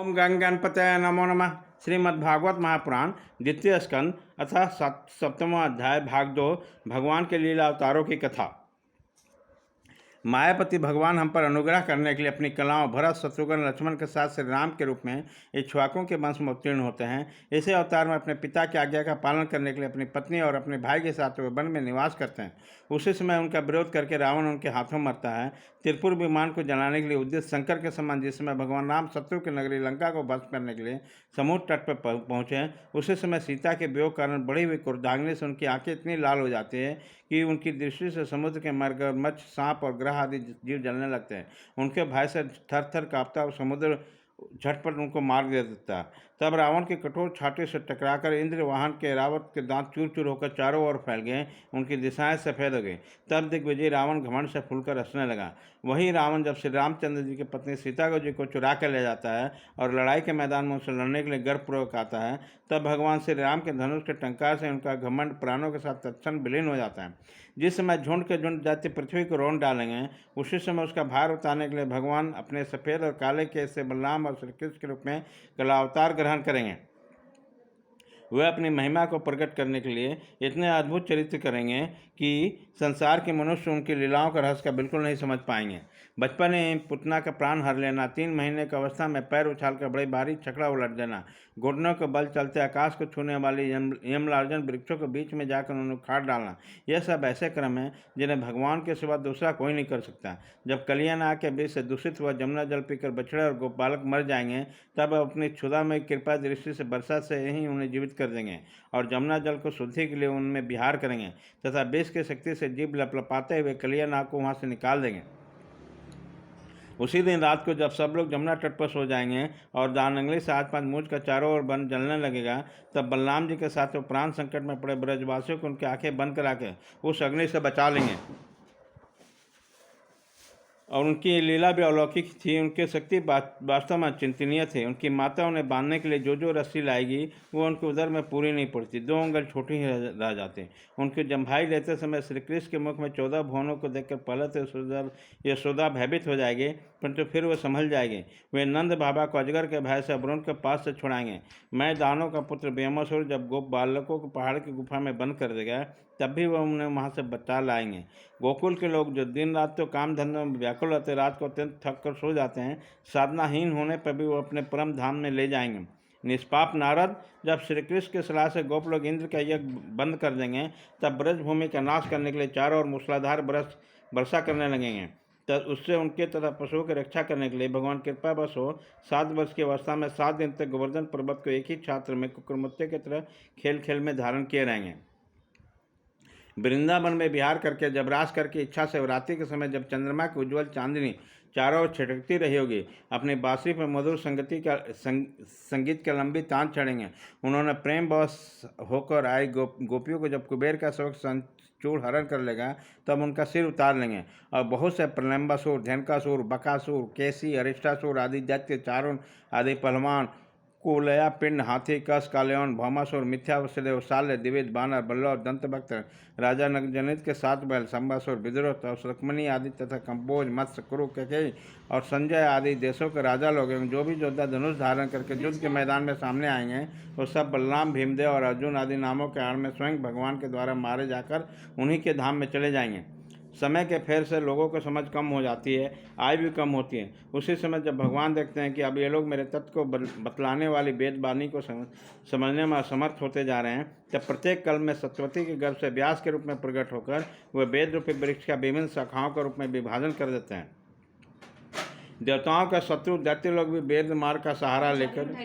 ओम गंग गणपतये नमो नमः। श्रीमद्भागवत महापुराण द्वितीय स्कंद अथा सप्तमो अध्याय भाग 2 भगवान के लीला अवतारों की कथा। मायापति भगवान हम पर अनुग्रह करने के लिए अपनी कलाओं भरत शत्रुघ्न लक्ष्मण के साथ श्री राम के रूप में इक्ष्वाकुओं के वंश में उत्तीर्ण होते हैं। इसी अवतार में अपने पिता की आज्ञा का पालन करने के लिए अपनी पत्नी और अपने भाई के साथ वे वन में निवास करते हैं। उसी समय उनका विरोध करके रावण उनके हाथों मरता है। त्रिपुर विमान को जलाने के लिए उद्देश्य शंकर के समान जिस समय भगवान राम शत्रु की नगरी लंका को भस्म करने के लिए समुद्र तट पर पहुंचे, उसी समय सीता के वियोग कारण बढ़ी हुई क्रोधाग्नि से उनकी आंखें इतनी लाल हो जाती है कि उनकी दृष्टि से समुद्र के मगरमच्छ, सांप और ग्रह आदि जीव जलने लगते हैं। उनके भय से थर थर कांपता और समुद्र झटपट उनको मार दे देता। तब रावण के कठोर छाते से टकराकर इंद्र वाहन के रावत के दांत चूर चूर होकर चारों ओर फैल गए, उनकी दिशाएं सफ़ेद हो गई। तब दिग्विजय रावण घमंड से फूलकर हंसने लगा। वही रावण जब श्री रामचंद्र जी की पत्नी सीता जी को चुरा कर ले जाता है और लड़ाई के मैदान में उनसे लड़ने के लिए गर्वपूर्वक आता है, तब भगवान श्री राम के धनुष के टंकार से उनका घमंड प्राणों के साथ तत्क्षण विलीन हो जाता है। जिस समय झुंड के झुंड जाति पृथ्वी को रोन डालेंगे, उसी समय उसका भार उतारने के लिए भगवान अपने सफ़ेद और काले केस से बलराम और श्री कृष्ण के रूप में कलावतार ग्रहण करेंगे। वह अपनी महिमा को प्रकट करने के लिए इतने अद्भुत चरित्र करेंगे कि संसार के मनुष्य उनकी लीलाओं का रहस्य का बिल्कुल नहीं समझ पाएंगे। बचपन में पुतना का प्राण हर लेना, 3 महीने की अवस्था में पैर उछालकर बड़े भारी छकड़ा उलट देना, घुटनों के बल चलते आकाश को छूने वाली यमलार्जन वृक्षों के बीच में जाकर उन्हें उखाड़ डालना, यह सब ऐसे क्रम हैं जिन्हें भगवान के सिवा दूसरा कोई नहीं कर सकता। जब कलियानाग के बीच से दूषित हुआ जमुना जल पीकर बछड़े और गोपालक मर जाएंगे, तब अपनी क्षुधामयी कृपा दृष्टि से वर्षा से ही उन्हें जीवित कर देंगे और जमुना जल को शुद्धि के लिए उनमें विहार करेंगे तथा विष की शक्ति से जीभ लपलपाते हुए कलियानाग को वहां से निकाल देंगे। उसी दिन रात को जब सब लोग जमुना तट पर सो जाएंगे और दानंगली से 5 मूंज का चारों ओर बन जलने लगेगा, तब बलराम जी के साथ वो प्राण संकट में पड़े ब्रजवासियों को उनकी आंखें बंद करा के उस अग्नि से बचा लेंगे। और उनकी लीला भी अलौकिक थी। उनकी शक्ति वास्तव में चिंतनीय थी। उनकी माता उन्हें बांधने के लिए जो रस्सी लाएगी वो उनके उदर में पूरी नहीं पड़ती, 2 उंगल छोटी ही रह जाती। उनकी जम्भाई लेते समय श्री कृष्ण के मुख में 14 भुवनों को देखकर पहले तो यशोदा भयभीत हो जाएगी, परंतु फिर वह संभल जाएगी। वे नंद बाबा को अजगर के भय से वरुण के पास से छुड़ाएंगे। मैं दानों का पुत्र व्योमासुर जब गोप बालकों को पहाड़ की गुफा में बंद कर देगा, तब भी वह उन्हें वहाँ से बचा लाएंगे। गोकुल के लोग जो दिन रात तो काम धंधों में व्याकुल रहते, रात को अत्यंत थक कर सो जाते हैं, साधनाहीन होने पर भी वो अपने परम धाम में ले जाएंगे। निष्पाप नारद जब श्री कृष्ण की सलाह से गोप लोग इंद्र का यज्ञ बंद कर देंगे, तब ब्रजभूमि का नाश करने के लिए चारों ओर मूसलाधार वर्षा करने लगेंगे। तब उससे उनके तथा पशुओं की रक्षा करने के लिए भगवान कृपावश हो 7 वर्ष की अवस्था में 7 दिन तक गोवर्धन पर्वत को एक ही छात्र में कुकुरमुत्ते की तरह खेल खेल में धारण किए रहेंगे। वृंदावन में विहार करके जब रास करके इच्छा से रात्रि के समय जब चंद्रमा की उज्ज्वल चांदनी चारों ओर छिटकती रही होगी, अपनी बांसुरी पर मधुर संगीत के लंबी तान चढ़ेंगे। उन्होंने प्रेम बस होकर आई गोपियों को जब कुबेर का शोक चूड़ हरण कर लेगा, तब उनका सिर उतार लेंगे और बहुत से प्रलंबासुर, धेनकासुर, बकासुर, केसी, अरिष्टासुर आदि दैत्य, चारुण आदि पहलवान, कुलया, पिंड, हाथी, कस, कालयौन, भौमासुर, मिथ्यावसुदेव, शाल्य, द्विविध, बानर, बल्लव, दंतभक्त, राजा नगजनित के 7 बैल, संबासुर, विद्रोह और सुरकमणि आदि तथा कंपोज, मत्स्य, कुरु, कैकेयी और संजय आदि देशों के राजा लोग एवं जो भी योद्धा धनुष धारण करके युद्ध के मैदान में सामने आएंगे, वो सब बलराम, भीमदेव और अर्जुन आदि नामों के आड़ में स्वयं भगवान के द्वारा मारे जाकर उन्हीं के धाम में चले जाएंगे। समय के फेर से लोगों को समझ कम हो जाती है, आय भी कम होती है। उसी समय जब भगवान देखते हैं कि अब ये लोग मेरे तत्व को बतलाने वाली वेदवाणी को समझने में असमर्थ होते जा रहे हैं, तब प्रत्येक कल में सत्यवती के गर्भ से व्यास के रूप में प्रकट होकर वह वेद रूपी वृक्ष का विभिन्न शाखाओं के रूप में विभाजन कर देते हैं। देवताओं का शत्रु दैत्य लोग भी वेद मार्ग का सहारा लेकर